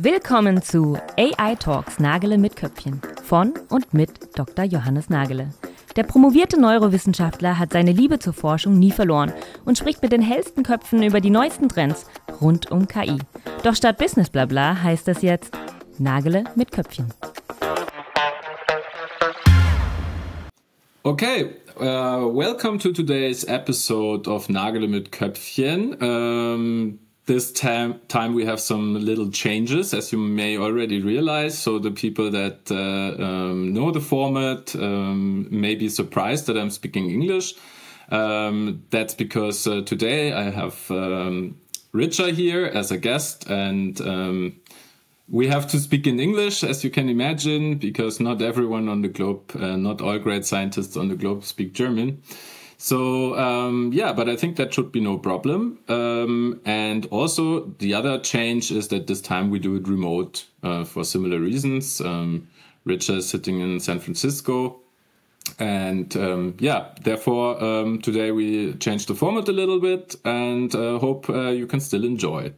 Willkommen zu AI Talks Nagele mit Köpfchen von und mit Dr. Johannes Nagele. Der promovierte Neurowissenschaftler hat seine Liebe zur Forschung nie verloren und spricht mit den hellsten Köpfen über die neuesten Trends rund um KI. Doch statt Business Blabla heißt das jetzt Nagele mit Köpfchen. Okay, welcome to today's episode of Nagele mit Köpfchen. This time we have some little changes, as you may already realize. So the people that know the format may be surprised that I'm speaking English. That's because today I have Ridger here as a guest, and we have to speak in English, as you can imagine, because not everyone on the globe, not all great scientists on the globe speak German. So, but I think that should be no problem. And also the other change is that this time we do it remote for similar reasons. Ridger is sitting in San Francisco. And therefore, today we changed the format a little bit and hope you can still enjoy it.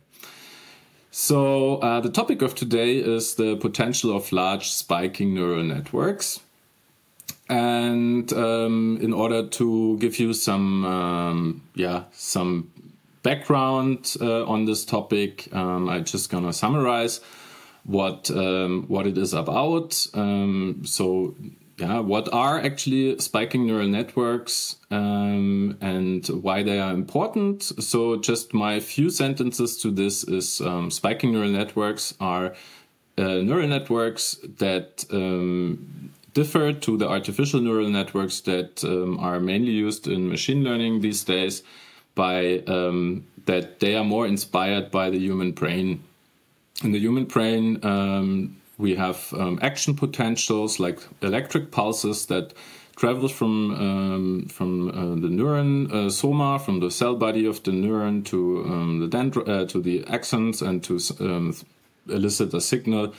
So the topic of today is the potential of large spiking neural networks. And in order to give you some background on this topic, I'm just gonna summarize what it is about. What are actually spiking neural networks and why they are important? So just my few sentences to this is spiking neural networks are neural networks that differ to the artificial neural networks that are mainly used in machine learning these days by that they are more inspired by the human brain. In the human brain, we have action potentials like electric pulses that travel from the neuron soma, from the cell body of the neuron to the axons, and to elicit a signal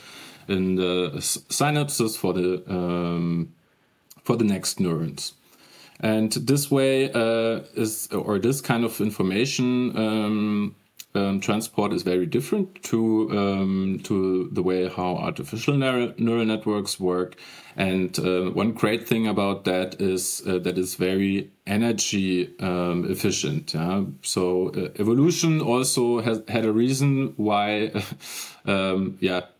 in the synapses for the next neurons. And this way this kind of information transport is very different to the way how artificial neural networks work. And one great thing about that is that it's very energy efficient. Yeah? So evolution also had a reason why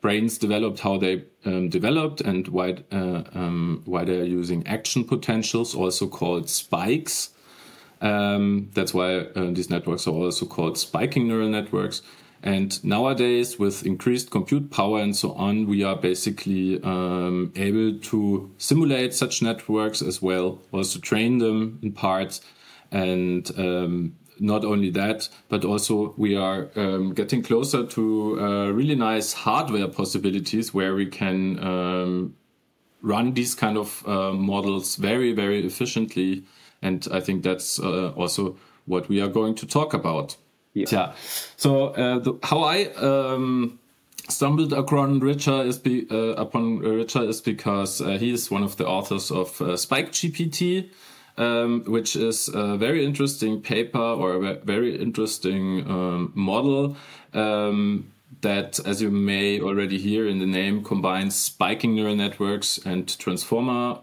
brains developed how they developed, and why they are using action potentials, also called spikes. That's why these networks are also called spiking neural networks. And nowadays, with increased compute power and so on, we are basically able to simulate such networks as well, also train them in parts. And not only that, but also we are getting closer to really nice hardware possibilities where we can run these kind of models very, very efficiently. And I think that's also what we are going to talk about. Yeah. So how I stumbled upon Ridger is because he is one of the authors of SpikeGPT, which is a very interesting paper or a very interesting model that, as you may already hear in the name, combines spiking neural networks and transformer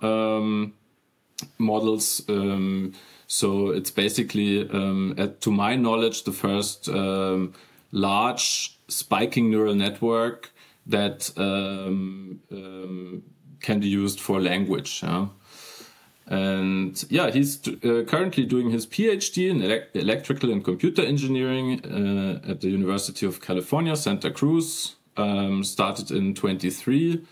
models. So it's basically, to my knowledge, the first large spiking neural network that can be used for language. Yeah? And he's currently doing his PhD in electrical and computer engineering at the University of California, Santa Cruz. Started in 23.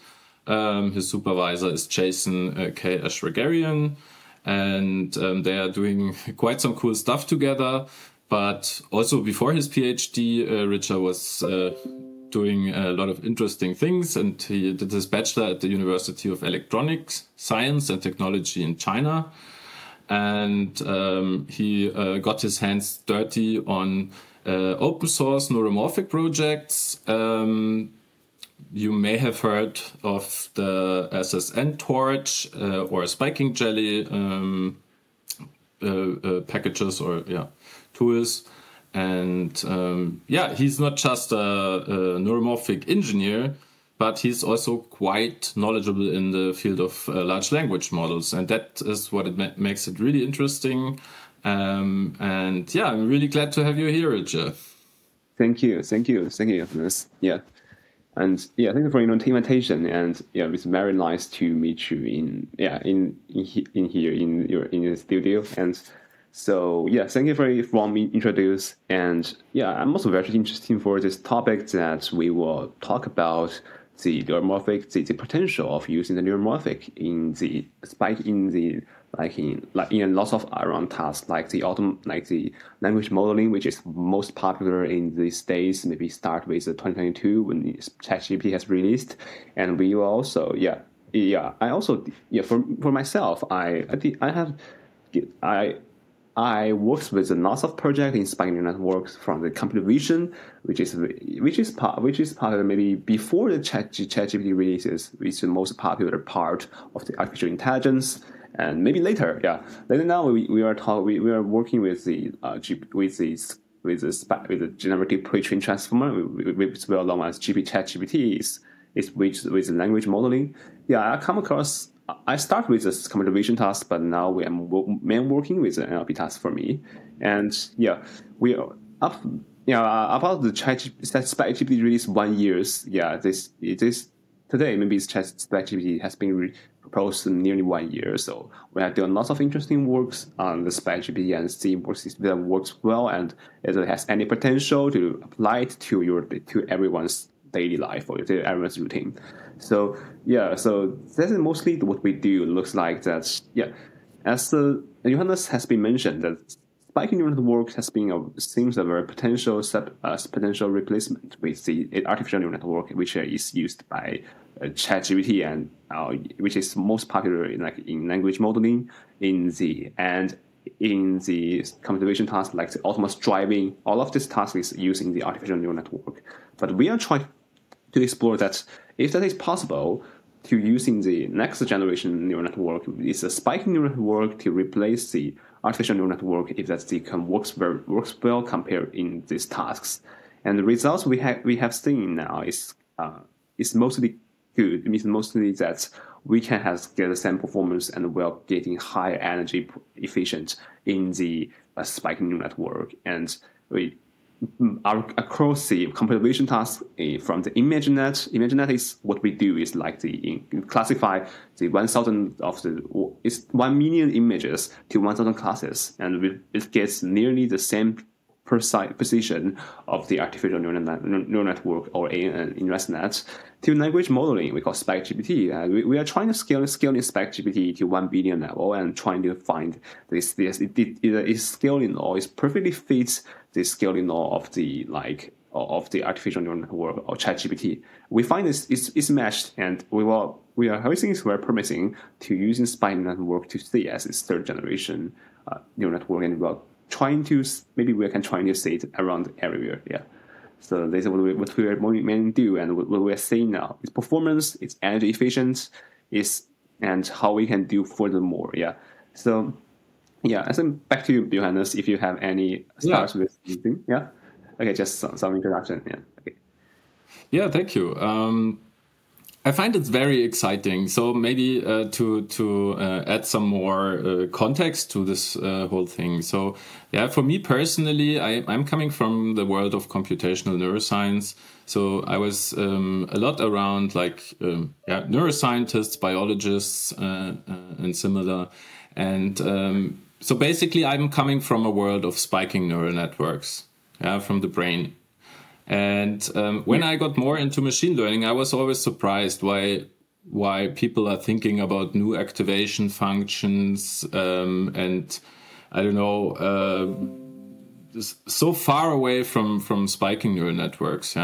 His supervisor is Jason K. Ashregarian, and they are doing quite some cool stuff together. But also before his PhD, Ridger was doing a lot of interesting things, and he did his bachelor at the University of Electronics, Science and Technology in China. And he got his hands dirty on open source neuromorphic projects. You may have heard of the SNN torch or spiking jelly packages or tools. he's not just a neuromorphic engineer, but he's also quite knowledgeable in the field of large language models. And that is what it makes it really interesting. I'm really glad to have you here, Ridger. Thank you. Yeah. And thank you for the invitation. And it's very nice to meet you in here in your studio. And so thank you for me introduce. And I'm also very interested for this topic that we will talk about the neuromorphic, the potential of using the neuromorphic in lots of around tasks like the language modeling, which is most popular in these days. Maybe start with 2022 when ChatGPT has released, and we will also for myself I worked with lots of projects in spiking networks from the computer vision, which is part of maybe before the ChatGPT releases, which is the most popular part of the artificial intelligence, and maybe later now we are working with the generative pre-trained transformer, which is well known as ChatGPT, is with the language modeling. I start with this computer vision task, but now we are working with the NLP task for me. And we are up. About the SpikeGPT release 1 year. It is today. Maybe SpikeGPT has been proposed nearly 1 year. So we have done lots of interesting works on the SpikeGPT and see if that works well and if it has any potential to apply it to everyone's daily life or to everyone's routine. So that's mostly what we do. It looks like that. As Johannes has been mentioned, that spiking neural network seems a very potential replacement with the artificial neural network, which is used by ChatGPT and which is most popular in language modeling in the computer vision tasks like the autonomous driving. All of these tasks is using the artificial neural network, but we are trying to explore that if that is possible, to using the next generation neural network, it's a spiking neural network to replace the artificial neural network if that works well compared in these tasks. And the results we have seen now is mostly good. It means mostly that we can get the same performance and while getting higher energy efficient in the spiking neural network. And across the computer vision task from the ImageNet is what we do is classify the 1,000 it's 1 million images to 1,000 classes, and it gets nearly the same precision of the artificial neural network or ANN in ResNet to language modeling. We call SpikeGPT. We are trying to scale in SpikeGPT to 1 billion level and trying to find this is scaling law is perfectly fits the scaling law of the artificial neural network or ChatGPT. We find this is matched, and everything is very promising to using spiking network to see as its third generation neural network, and maybe we can try to see it around everywhere. So this is what we are mainly do, and what we are seeing now is performance, it's energy efficient, and how we can do furthermore. So I think back to you, Johannes, if you have any starts with anything. Okay, just some introduction. Okay. Thank you. I find it very exciting. So maybe to add some more context to this whole thing. So for me personally, I'm coming from the world of computational neuroscience. So I was a lot around neuroscientists, biologists, and similar. And so basically, I'm coming from a world of spiking neural networks, from the brain. And when I got more into machine learning, I was always surprised why people are thinking about new activation functions and I don't know, so far away from spiking neural networks.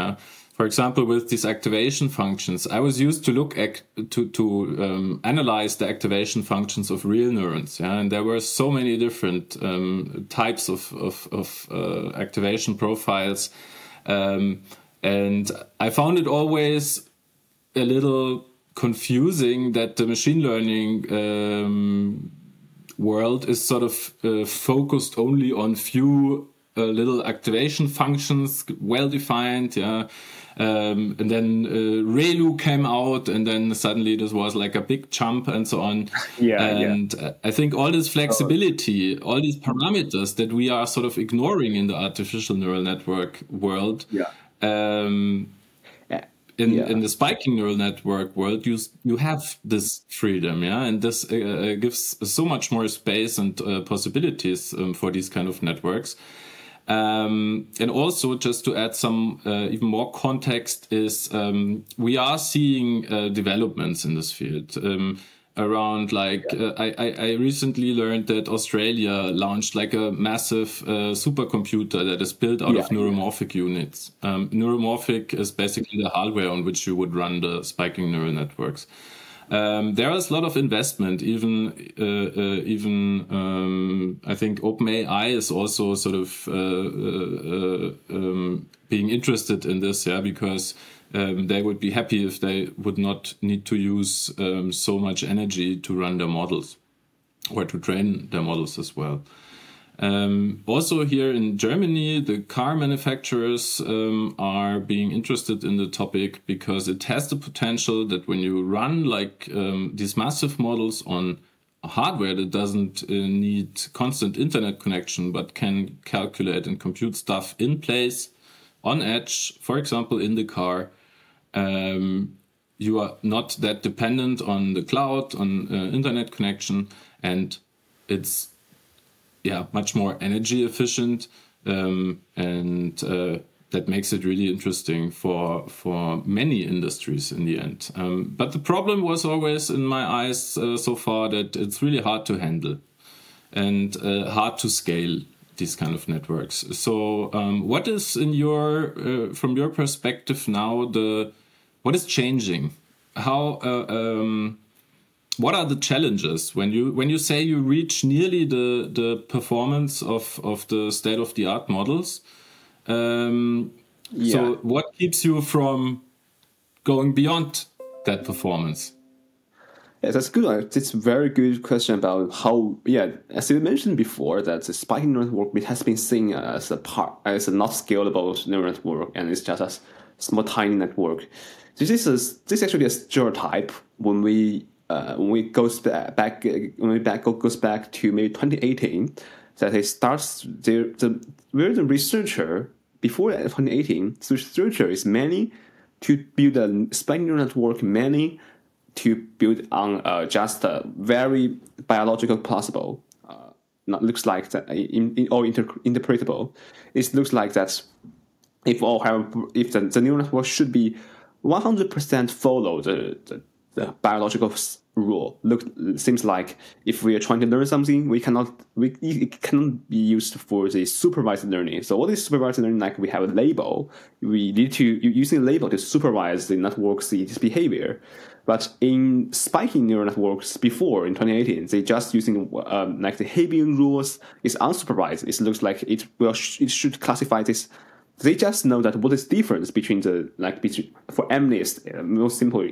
For example, with these activation functions, I was used to look to analyze the activation functions of real neurons. And there were so many different types of activation profiles. And I found it always a little confusing that the machine learning world is sort of focused only on few little activation functions, well defined, yeah. And then ReLU came out, and then suddenly this was like a big jump and so on. I think all this flexibility, all these parameters that we are sort of ignoring in the artificial neural network world, in the spiking neural network world, you have this freedom, and this gives so much more space and possibilities for these kind of networks. And also, just to add some even more context, is we are seeing developments in this field. Around I recently learned that Australia launched like a massive supercomputer that is built out of neuromorphic units. Neuromorphic is basically the hardware on which you would run the spiking neural networks. There is a lot of investment. Even I think OpenAI is also sort of being interested in this, because they would be happy if they would not need to use so much energy to run their models or to train their models as well. Also here in Germany, the car manufacturers are being interested in the topic because it has the potential that when you run these massive models on hardware that doesn't need constant internet connection but can calculate and compute stuff in place, on edge, for example, in the car, you are not that dependent on the cloud, on internet connection, and it's much more energy efficient, and that makes it really interesting for many industries in the end. But the problem was always, in my eyes, so far, that it's really hard to handle and hard to scale these kind of networks. So, what is from your perspective now, what is changing? What are the challenges when you say you reach nearly the performance of the state-of-the-art models? So what keeps you from going beyond that performance? Yeah, that's good. It's a very good question about how, as you mentioned before, that the spiking neural network has been seen as a not scalable neural network, and it's just a small, tiny network. This is actually a stereotype when we goes back to maybe 2018, that it starts where the researcher before 2018, the researcher is mainly to build a spiking neural network, mainly to build on just a very biological plausible. Looks like that interpretable. It looks like that if the neural network should be 100% follow the biological rule. Seems like if we are trying to learn something, it cannot be used for the supervised learning. So what is supervised learning? Like, we have a label. We need to using a label to supervise the network's behavior. But in spiking neural networks before, in 2018, they just using the Hebbian rules is unsupervised. It looks like it should classify this. They just know that what is difference between for MNIST, most simple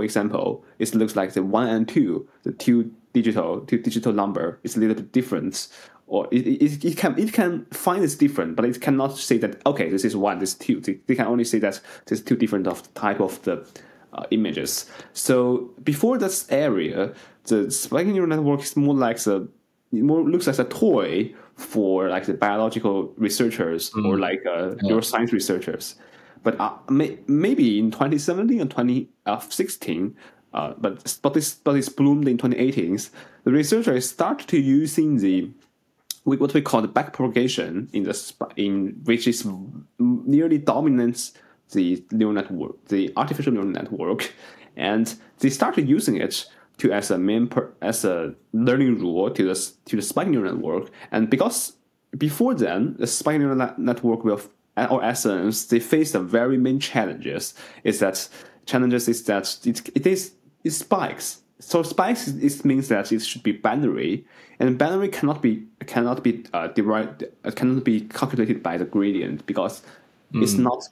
example, it looks like the 1 and 2, the two digital number is a little bit different, or it can find it's different, but it cannot say that this is 1, this is 2. They can only say that there's 2 different of the type of the images. So before this area, the spiking neural network is more like looks like a toy for the biological researchers or neuroscience researchers. But maybe in 2017 or 2016, but this bloomed in 2018. The researchers started to using what we call the backpropagation which is nearly dominates the neural network, the artificial neural network, and they started using it as a learning rule to the spiking neural network. And because before then, the spiking neural network or SNNs, they face the very main challenges. It spikes. So spikes means that it should be binary, and binary cannot be derived, cannot be calculated by the gradient because it's not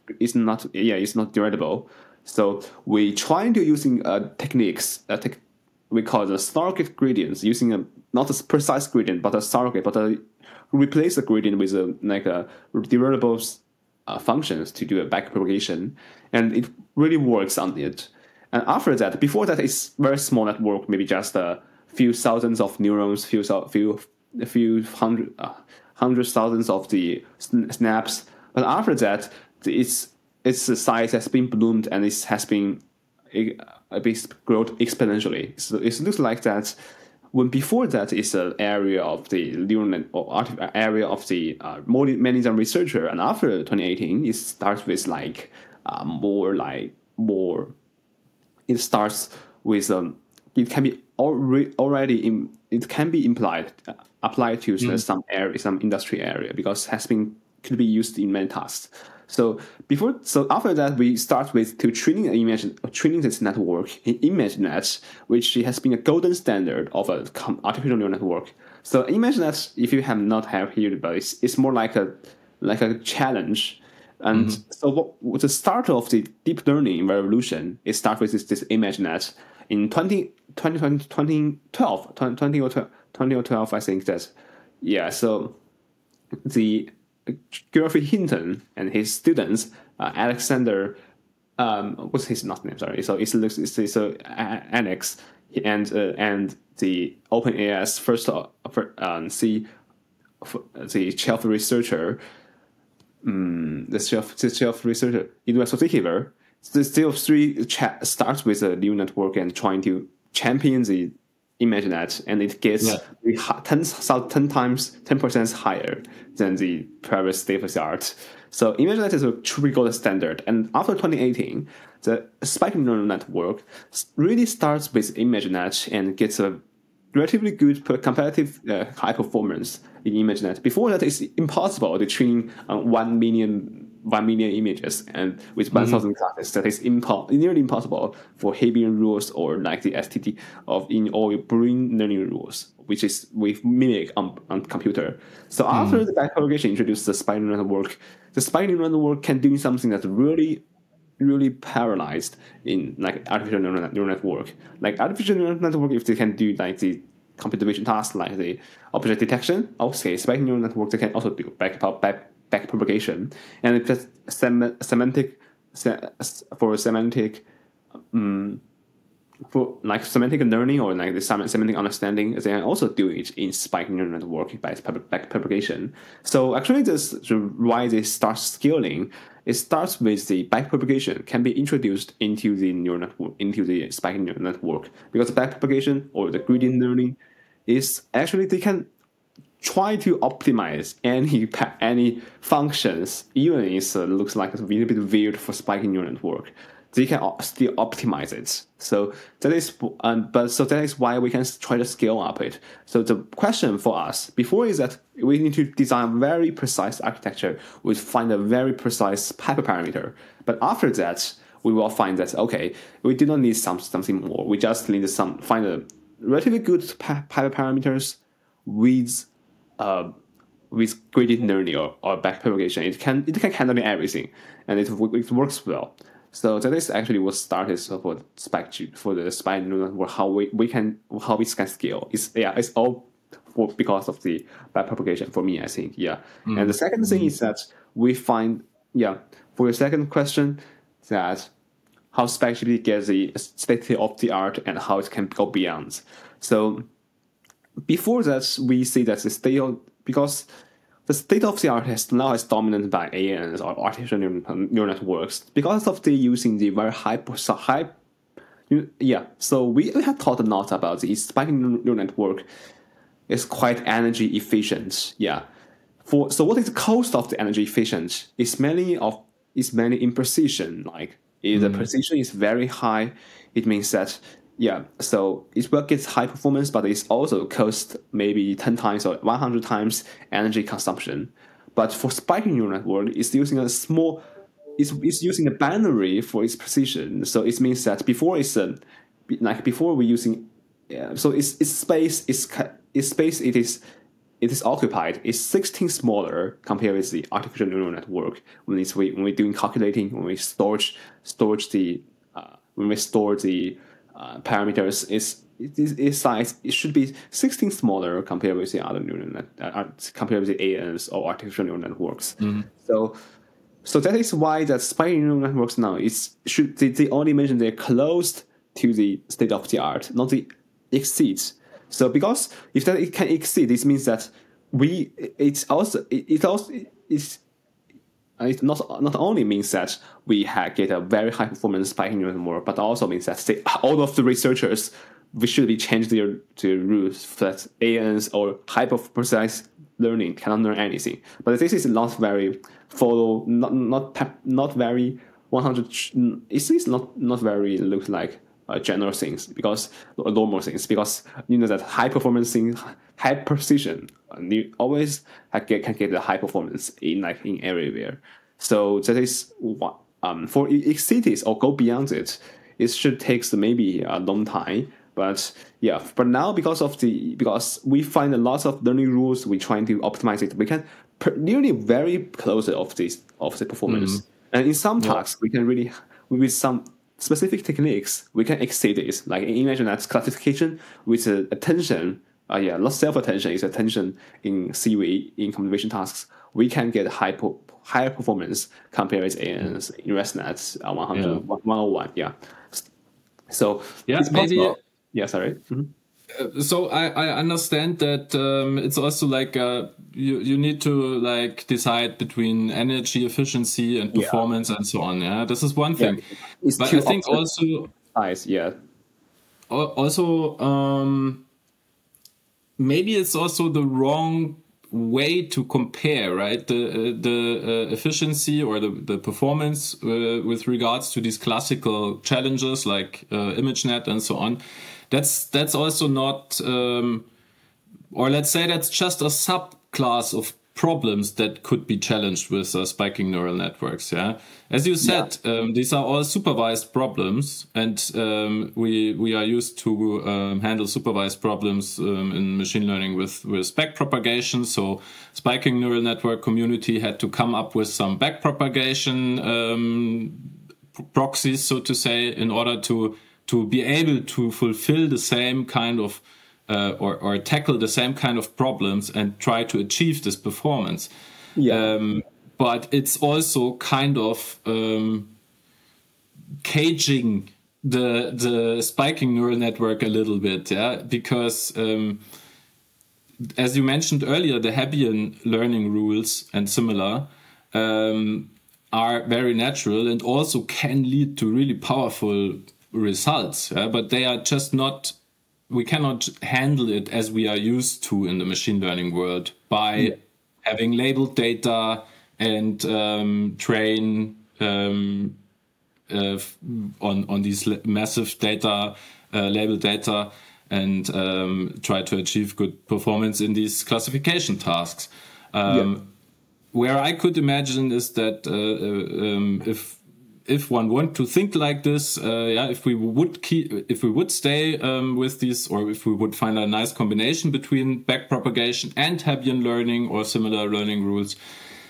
derivable. So we try to using techniques we call the surrogate gradients, using not a precise gradient but a surrogate, but a replace the gradient with a derivable functions to do a backpropagation, and it really works on it. And after that, before that, it's very small network, maybe just a few thousands of neurons, a few hundred thousands of the snaps. But after that, its size has been ballooned and it has been grown exponentially. So it looks like that. When before that is an area of the neural net or area of the many researcher, and after 2018, it starts with more. It starts with it can be it can be applied to some industry area, because could be used in many tasks. So after that, we start with training this network in ImageNet, which has been a golden standard of a artificial neural network. So ImageNet, if you have not heard about it, it's more like a challenge. And so the start of the deep learning revolution, it starts with this ImageNet in 2012, I think that, yeah. So the Geoffrey Hinton and his students, Alexander, what's his last name? Sorry. So it's Annex and the OpenAI's first the chief researcher, the chief researcher in particular. The still three starts with a neural network and trying to champion the ImageNet, and it gets 10% higher than the previous state of the art. So ImageNet is a truly gold standard. And after 2018, the spiking neural network really starts with ImageNet and gets a relatively good competitive high performance in ImageNet. Before that, it's impossible to train 1 million images and with 1,000 classes. That is nearly impossible for Hebbian rules or like the STT in all brain learning rules, which is we mimic on computer. So after the backpropagation introduced the spiking neural network, the spiking neural network can do something that's really paralyzed in like artificial neural network. Like artificial neural network, if they can do like the computer vision tasks like the object detection, okay, spiking neural network they can also do backpropagation, and it's semantic learning or like the semantic understanding. They can also do it in spiking neural network by backpropagation. So actually, why they start scaling. It starts with the backpropagation can be introduced into the neural network, into the spiking neural network, because the backpropagation or the gradient learning is actually they can try to optimize any functions, even if it looks like it's a little bit weird for spiking neural network. They can still optimize it. So that is, that is why we can try to scale up it. So the question for us before is that we need to design very precise architecture. We find a very precise hyperparameter. But after that, we will find that okay, we do not need something more. We just need find a relatively good hyperparameters with gradient learning or backpropagation. It can handle everything, and it works well. So that is actually what started for the spike neural network. How we can scale. It's all because of the backpropagation for me, I think. Yeah. And the second thing is that we find for your second question, that how SpikeGPT gets the state of the art and how it can go beyond. So before that, we see that because the state of the art is dominated by SNNs or artificial neural networks because of the using the very high. So we have talked a lot about the spiking neural network is quite energy efficient. Yeah. So what is the cost of the energy efficient? It's mainly in precision. Like if the precision is very high, it means that so it will get high performance, but it's also cost maybe 10 times or 100 times energy consumption. But for spiking neural network, it's using it's using a binary for its precision. So it means that before we're using, so its space it is occupied is 16 smaller compared with the artificial neural network when we're doing calculating, when we store the parameters, is size, it should be 16 smaller compared with the other neural compared with the ANNs or artificial neural networks. So that is why the spiking neural networks now they only mention they're close to the state of the art, not the exceeds. So because if that it can exceed, this means that it not only means that we get a very high performance spiking neural network, but also means that all of the researchers we should be change their rules that ANs or hyper precise learning cannot learn anything. But this is not very not very 100. It is not very look like general things because normal things, because that high performance thing, high precision, you always can get a high performance in everywhere. So that is what for exceed it or go beyond it. It should take maybe a long time. But now because we find a lot of learning rules, we're trying to optimize it. We can nearly very close of the performance. And in some tasks, we can really with some specific techniques we can exceed it. Like imagine that classification with attention. Not self-attention, is attention in CV in communication tasks. We can get higher performance compared with ANs in ResNet 101. So it's maybe. Yeah, sorry. Mm-hmm. So I understand that it's also like you need to decide between energy efficiency and performance and so on. Yeah, this is one thing. But I think also maybe it's also the wrong way to compare, right? The efficiency or the performance with regards to these classical challenges like ImageNet and so on. That's also not, or let's say that's just a subclass of problems that could be challenged with spiking neural networks. Yeah, as you said, these are all supervised problems, and we are used to handle supervised problems in machine learning with backpropagation. So spiking neural network community had to come up with some backpropagation proxies, so to say, in order to be able to fulfill the same kind of or tackle the same kind of problems and try to achieve this performance. But it's also kind of caging the spiking neural network a little bit, because as you mentioned earlier, the Hebbian learning rules and similar are very natural and also can lead to really powerful results, but they are just not, we cannot handle it as we are used to in the machine learning world by having labeled data and train on these massive data, labeled data, and try to achieve good performance in these classification tasks. Where I could imagine is that if one want to think like this, if we would stay with these, or if we would find a nice combination between backpropagation and Hebbian learning or similar learning rules,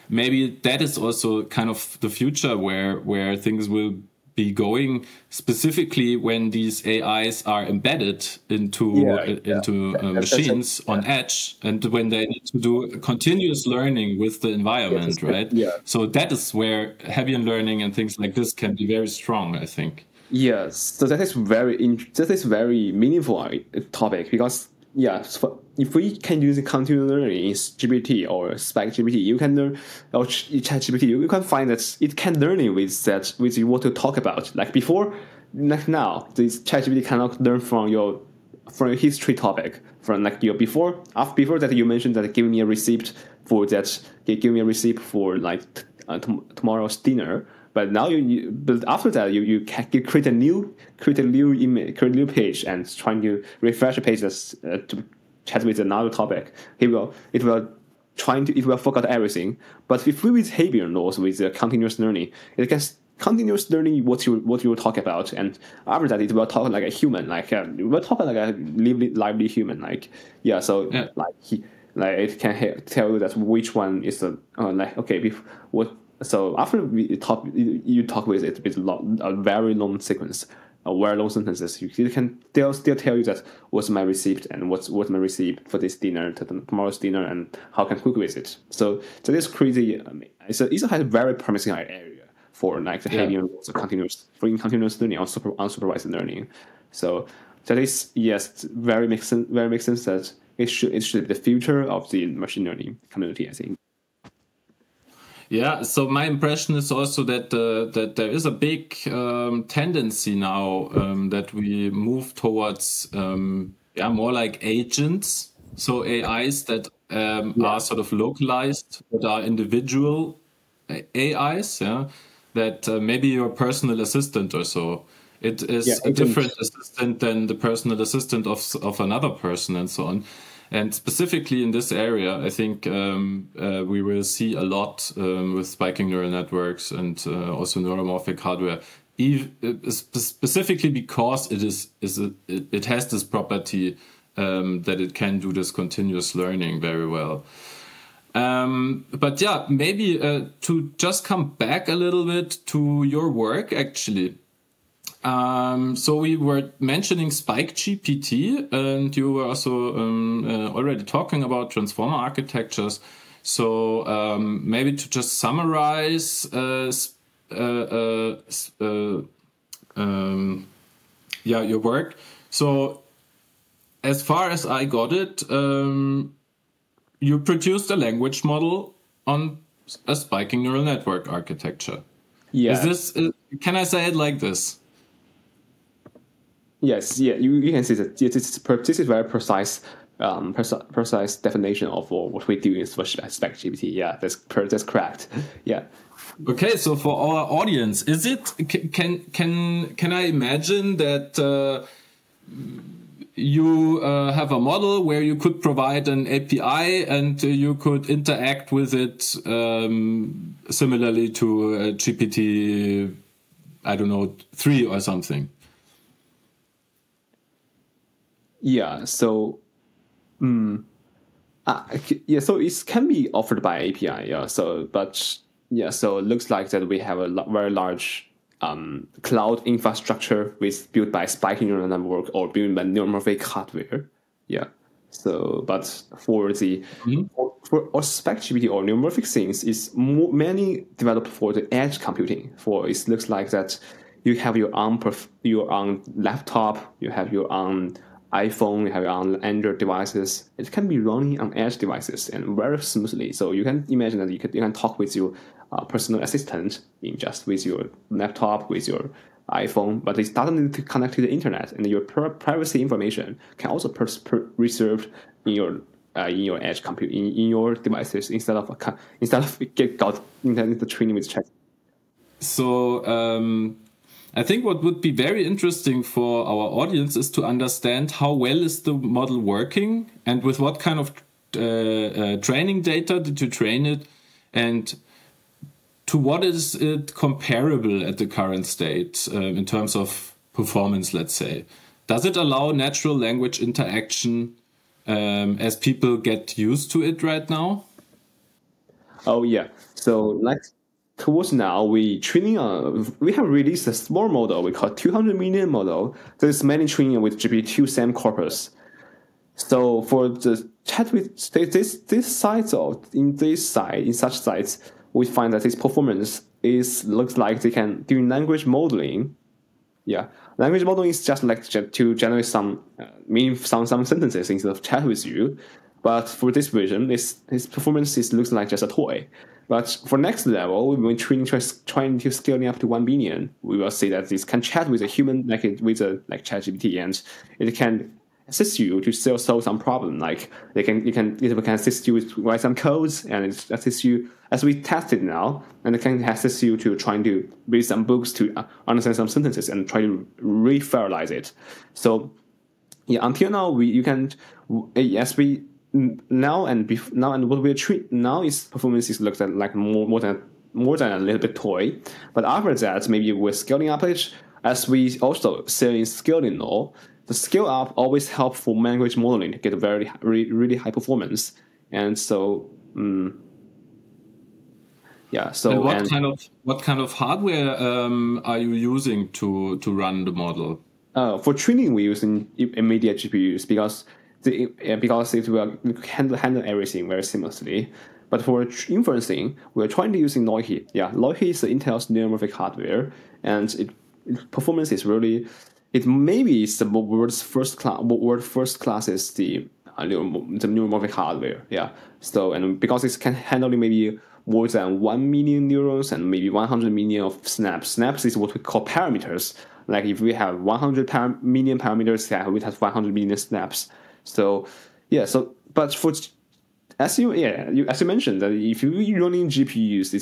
maybe that is also kind of the future where things will be going, specifically when these AIs are embedded into machines on edge, and when they need to do continuous learning with the environment, right? So that is where Hebbian learning and things like this can be very strong, I think. Yes, so that is very meaningful topic, because if we can use continuous learning in GPT or SpikeGPT, you can learn, or ChatGPT, you can find that it can learn with what to talk about. Like before, like now, this ChatGPT cannot learn from your history topic. From like your before that you mentioned that give me a receipt for like tomorrow's dinner. But now but after that you create a new image, create a new page, and trying to refresh the pages to chat with another topic. It will forget everything. But if we with Hebbian laws, with the continuous learning, it can continuous learning what you talk about, and after that it will talk like a human, it will talk like a lively human, like it can tell you that which one is the So after you talk with it with a very long sequence, very long sentences. You can still tell you that what's my receipt and what's my receipt for this dinner, tomorrow's dinner, and how can I cook with it. So that is crazy. It's a very promising area for like the heavy continuous learning or unsupervised learning. So that is very makes sense that it should be the future of the machine learning community, I think. Yeah, so my impression is also that that there is a big tendency now that we move towards more like agents, so AIs that are sort of localized, that are individual AIs, that maybe your personal assistant or so. It is a different assistant than the personal assistant of another person and so on. And specifically in this area, I think we will see a lot with spiking neural networks and also neuromorphic hardware, specifically because it has this property that it can do this continuous learning very well. But yeah, maybe to just come back a little bit to your work, actually. So we were mentioning SpikeGPT, and you were also already talking about transformer architectures. So maybe to just summarize your work. So as far as I got it, you produced a language model on a spiking neural network architecture. Yeah. Is this? Can I say it like this? Yes, you can see that this is very precise definition of what we do in SpikeGPT. Yeah, that's correct. Yeah. Okay, so for our audience, is it can I imagine that you have a model where you could provide an API and you could interact with it similarly to GPT, I don't know, 3 or something? Yeah, so so it can be offered by API. Yeah, so it looks like that we have a very large cloud infrastructure built by spiking neural network or built by neuromorphic hardware. Yeah. So, but for the for SpikeGPT or neuromorphic things, is mainly developed for the edge computing. For it looks like that you have your own laptop, you have your own iPhone, you have your own Android devices. It can be running on edge devices and very smoothly. So you can imagine that you can talk with your personal assistant with your laptop, with your iPhone, but it doesn't need to connect to the internet, and your privacy information can also reserved in your edge compute in your devices instead of got into training with chat. So I think what would be very interesting for our audience is to understand how well is the model working and with what kind of training data did you train it, and to what is it comparable at the current state in terms of performance, let's say. Does it allow natural language interaction as people get used to it right now? Oh, yeah. So towards now, we have released a small model we call 200 million model that is mainly training with GPT-2 SAM corpus. So for the chat with in such sites, we find that its performance looks like they can do language modeling. Yeah, language modeling is just like to generate some sentences instead of chat with you. But for this version, its performance looks like just a toy. But for next level, we've been trying to scaling up to 1 billion. We will see that this can chat with a human, like ChatGPT, and it can assist you to solve some problem. Like it can assist you with write some codes, and it assists you as we tested now, and it can assist you to trying to read some books to understand some sentences and try to referalize it. So yeah, until now what we treat now is performance looks at like more than a little bit toy. But after that, maybe with scaling up it, as we also say in scaling law, the scale up always help for language modeling to get a really high performance. And so Yeah. So and what kind of hardware are you using to run the model? For training, we're using immediate GPUs because it will handle everything very seamlessly. But for inferencing, we're trying to using Loihi. Yeah, Loihi is Intel's neuromorphic hardware, and its performance is really. It maybe is the world's first class is the neuromorphic hardware. Yeah. So and because it can handle maybe more than 1 million neurons and maybe 100 million of snaps. Snaps is what we call parameters. Like if we have 100 million parameters, yeah, we have 100 million snaps. So yeah, but for as you mentioned that if you're running GPUs,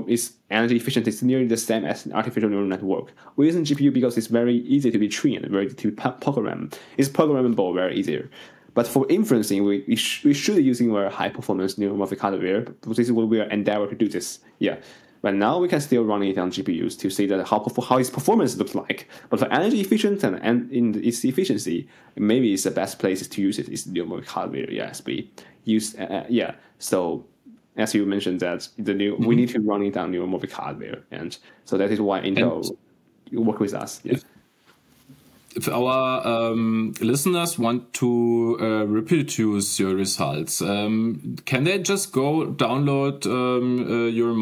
its energy efficient is nearly the same as an artificial neural network. We're using GPU because it's very easy to be trained, very easy to program. It's programmable, very easier. But for inferencing, we should be using very high performance neuromorphic hardware. This is what we are endeavor to do this. Yeah. But now we can still run it on GPUs to see that how its performance looks like. But for energy efficient and in its efficiency, maybe it's the best place to use it is neuromorphic hardware. Yes, we use So as you mentioned that we need to run it on neuromorphic hardware, and so that is why Intel work with us. Yeah. If our listeners want to reproduce your results, can they just go download your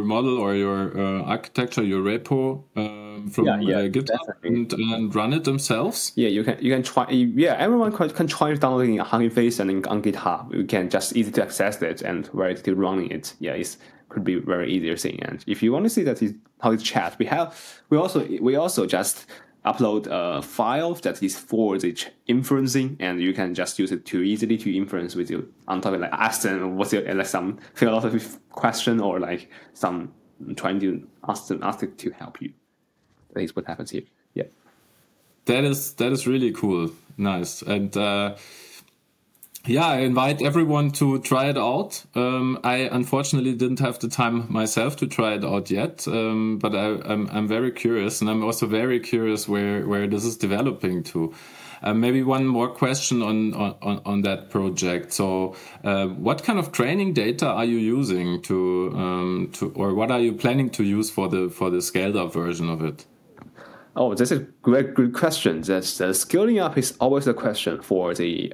model or your architecture, your repo from GitHub and run it themselves? Yeah, you can try. Yeah, everyone can try downloading a Hugging Face and on GitHub. You can just easy to access it and very easy to running it. Yeah, could be very easier thing. And if you want to see how it's chat, we also just upload a file that is for the inferencing, and you can just use it to easily to inference with you on top of like ask them what's your like some philosophy question or like some trying to ask it to help you. That is what happens here. Yeah, that is really cool. Nice. And I invite everyone to try it out. I unfortunately didn't have the time myself to try it out yet, but I'm very curious, and I'm also very curious where this is developing to. Maybe one more question on that project. So, what kind of training data are you using or what are you planning to use for the scaled up version of it? Oh, that's a good question. Scaling up is always a question for the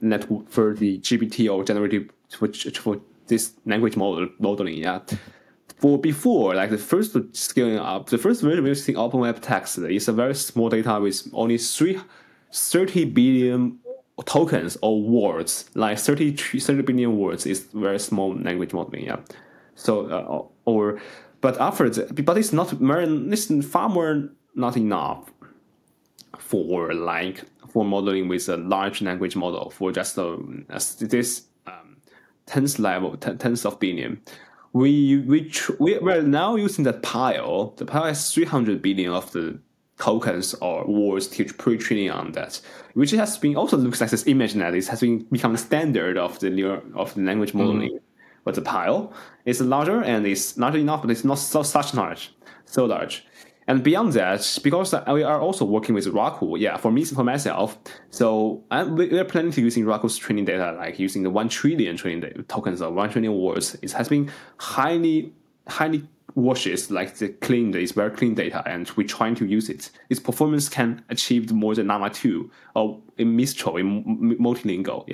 network for the GPT or generative for this language modeling. Yeah, for before like the first scaling up, the first version using Open Web Text is a very small data with only 30 billion tokens or words. Like 30 billion words is very small language modeling. Yeah, so but after but it's far more. Not enough for modeling with a large language model for just this tens of billion. We're now using that pile. The pile has 300 billion of the tokens or words to pre-training on that, which has been also looks like this image net. It has become standard of the language modeling. But the pile is larger and it's large enough, but it's not so large. And beyond that, because we are also working with Raku, for myself, so we are planning to using Raku's training data, like using the 1 trillion training data, tokens of 1 trillion words. It has been highly washes, like it's very clean data, and we're trying to use it. Its performance can achieve more than Llama 2 or in Mistral, in multilingual,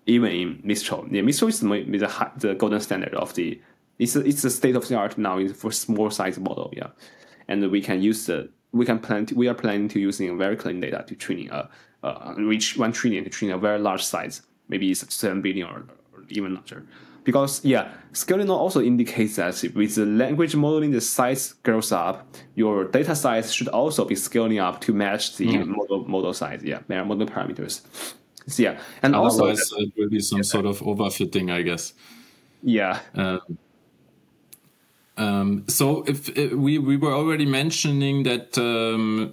even in Mistral. Yeah, Mistral is the golden standard of it's the state of the art now for small size model, And we are planning to using very clean data to training reach 1 trillion to train a very large size, maybe it's 7 billion or even larger. Because scaling also indicates that with the language modeling, the size grows up. Your data size should also be scaling up to match the model size. Model parameters. So, and otherwise it will be some sort of overfitting, I guess. So if we were already mentioning that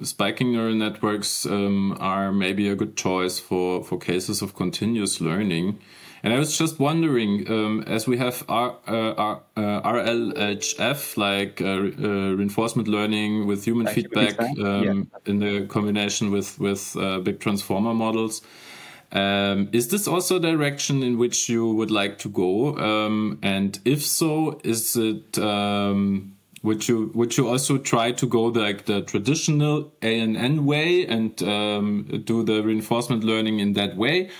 spiking neural networks are maybe a good choice for cases of continuous learning. And I was just wondering, as we have RLHF, like reinforcement learning with human feedback in the combination with big transformer models, Is this also a direction in which you would like to go? And if so, is it would you also try to go like the traditional ANN way and do the reinforcement learning in that way?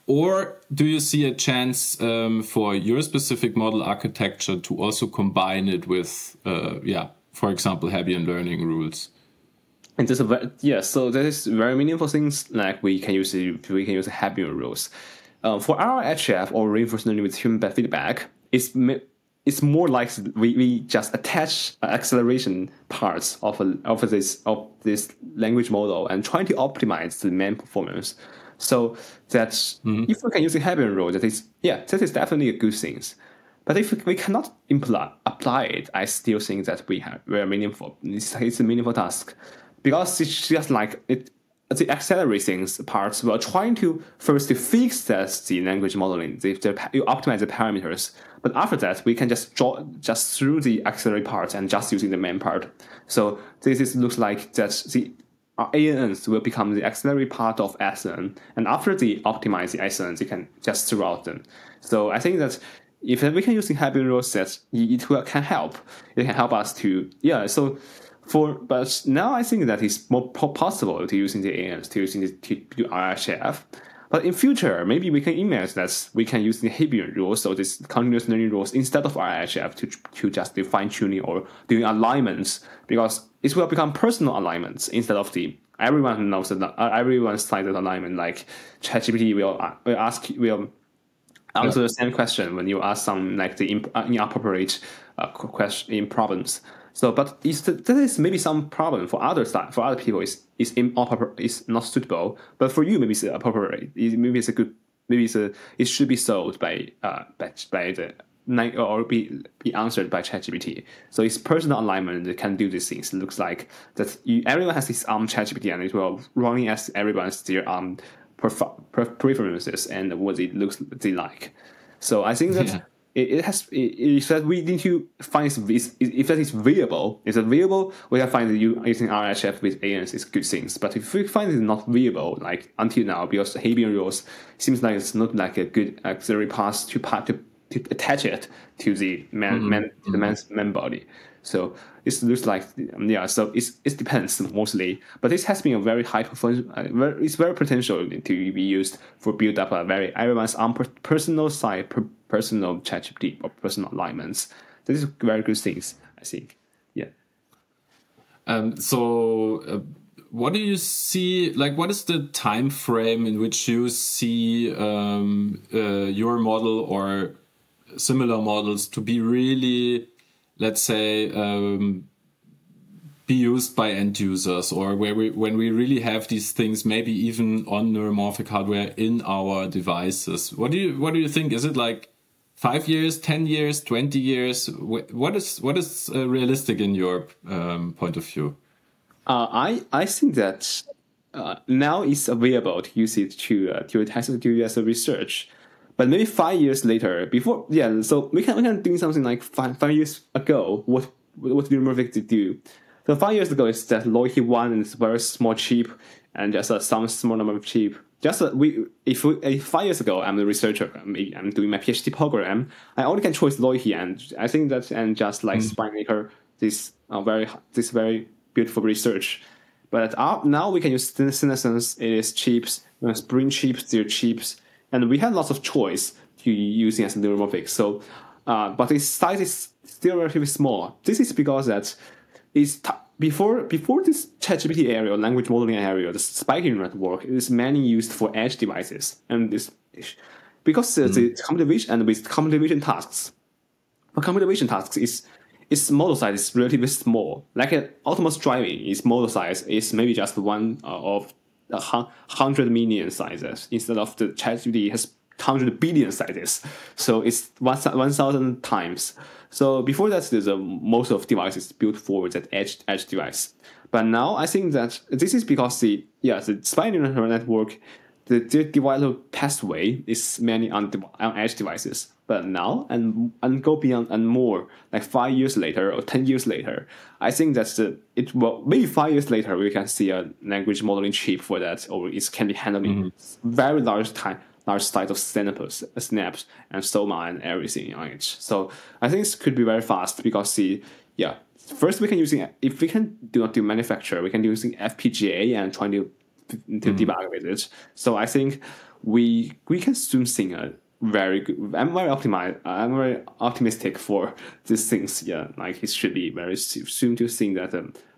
Or do you see a chance for your specific model architecture to also combine it with, for example, Hebbian learning rules? And so that is very meaningful things like we can use Hebbian rules. For our HF or reinforcement learning with human feedback, it's more like we just attach acceleration parts of this language model and trying to optimize the main performance. So that if we can use the Hebbian rule, that is definitely a good thing. But if we cannot apply it, I still think that we are meaningful. It's a meaningful task. Because it's just like the accelerating parts, we are trying to first to fix the language modeling, you optimize the parameters. But after that, we can just draw just through the accelerate part and just using the main part. So looks like that the ANNs will become the accelerate part of SN, and after they optimize the SNs, you can just throw out them. So I think that if we can use the Hebbian rule sets, it can help. It can help us to but now I think that it's more possible to using the ANNs, to do RHF. But in future, maybe we can imagine that we can use the Hebbian rules, so this continuous learning rules, instead of RHF to just do fine tuning or doing alignments, because it will become personal alignments instead of everyone knows that everyone's cited alignment. Like ChatGPT will answer the same question when you ask some like the inappropriate question in problems. So, but that is maybe some problem for other people is not suitable. But for you, maybe it's appropriate. It should be solved by or be answered by ChatGPT. So it's personal alignment that can do these things. It looks like that everyone has this ChatGPT, and it will running as everyone's their preferences and what it looks they like. So I think that. If that we need to find if that is viable, we can find that using RHF with ANNs is good things. But if we find it not viable, like until now, because the Hebbian rules seems like it's not like a good auxiliary path to attach it to the man's body. So it looks like So it depends mostly, but this has been a very high performance. It's very potential to be used for build up everyone's own personal side, personal ChatGPT or personal alignments. This is very good things, I think. Yeah. What do you see? Like, what is the time frame in which you see your model or similar models to be really, let's say, be used by end users, or when we really have these things, maybe even on neuromorphic hardware in our devices? What do you think? Is it like 5 years, 10 years, 20 years? What is realistic in your point of view? I think that now it's available to use it to test it as a research. But maybe 5 years later, so we can do something like 5 years ago. What neuromorphic did do? So 5 years ago, it's that low heat one, and it's very small chip, and just some small number of chip. If 5 years ago, I'm a researcher, I'm doing my PhD program, I only can choose low heat, and I think that and just like SpikeMaker, this very beautiful research. But now we can use senescence. It is chips, spring chips, their chips. And we have lots of choice to using as neuromorphic. So, but its size is still relatively small. This is because that before this ChatGPT area, language modeling area, the spiking network is mainly used for edge devices, and this because the computer vision and with computer vision tasks, for computer vision tasks its model size is relatively small. Like an autonomous driving, its model size is maybe just one of 100 million sizes instead of the ChatGPT has 100 billion sizes. So it's 1,000 times. So before that, most of devices built for that edge device. But now I think that this is because the spider neural network the developed pathway is mainly on edge devices. But now and go beyond and more, like 5 years later or 10 years later, I think that's maybe 5 years later we can see a language modeling chip for that, or it can be handling very large size of samples, snaps, and soma and everything on it. So I think it could be very fast because first we can if we can do not do manufacture, we can do using FPGA and trying to debug with it. So I think we can soon see a very good. I'm very optimistic for these things. Yeah, like it should be very soon to see that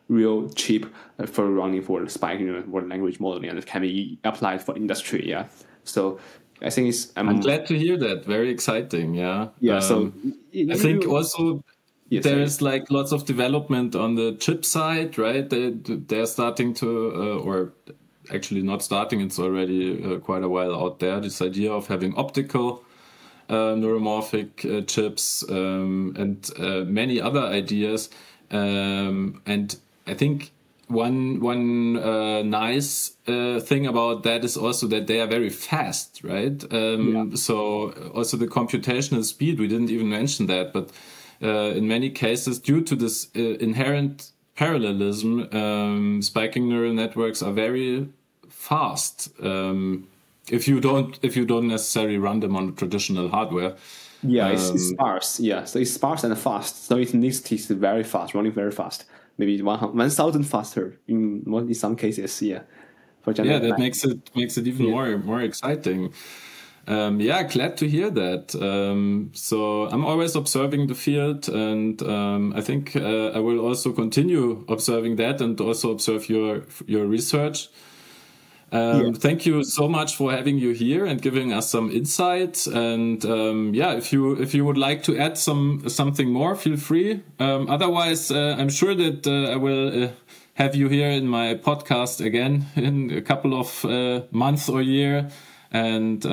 real chip for running for spiking for language modeling, and it can be applied for industry. Yeah, so I think it's. I'm glad to hear that. Very exciting. Yeah. Yeah. I think also. Yes, there's like lots of development on the chip side, right? They're starting to, or actually not starting, it's already quite a while out there, this idea of having optical neuromorphic chips and many other ideas. And I think one nice thing about that is also that they are very fast, right? So also the computational speed, we didn't even mention that, but in many cases, due to this inherent parallelism, spiking neural networks are very fast. If you don't necessarily run them on traditional hardware. Yeah, it's sparse. Yeah, so it's sparse and fast. So it needs to be very fast, running very fast. Maybe 1,000 faster in some cases. Yeah, for example, that makes it even more exciting. Glad to hear that. So I'm always observing the field, and I think I will also continue observing that and also observe your research. Thank you so much for having you here and giving us some insights. And if you would like to add something more, feel free. Otherwise, I'm sure that I will have you here in my podcast again in a couple of months or year. And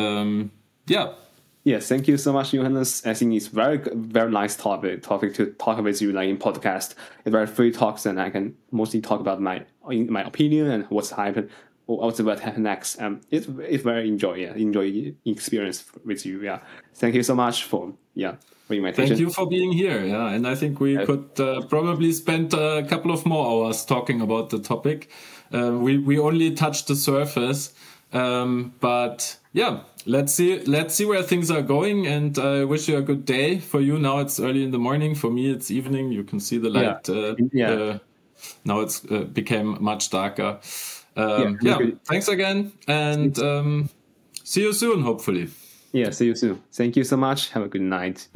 Yes, thank you so much, Johannes. I think it's very, very nice topic to talk with you, like in podcast. It's very free talks, and I can mostly talk about my opinion and what's happened, also what happened next. It's very enjoy experience with you. Yeah, thank you so much for invitation. Thank you for being here. Yeah, and I think we could probably spend a couple of more hours talking about the topic. We only touched the surface. But let's see where things are going, and I wish you a good day. For you now it's early in the morning, for me it's evening. You can see the light. Now it's became much darker. Thanks again, and see you soon, hopefully. See you soon. Thank you so much. Have a good night.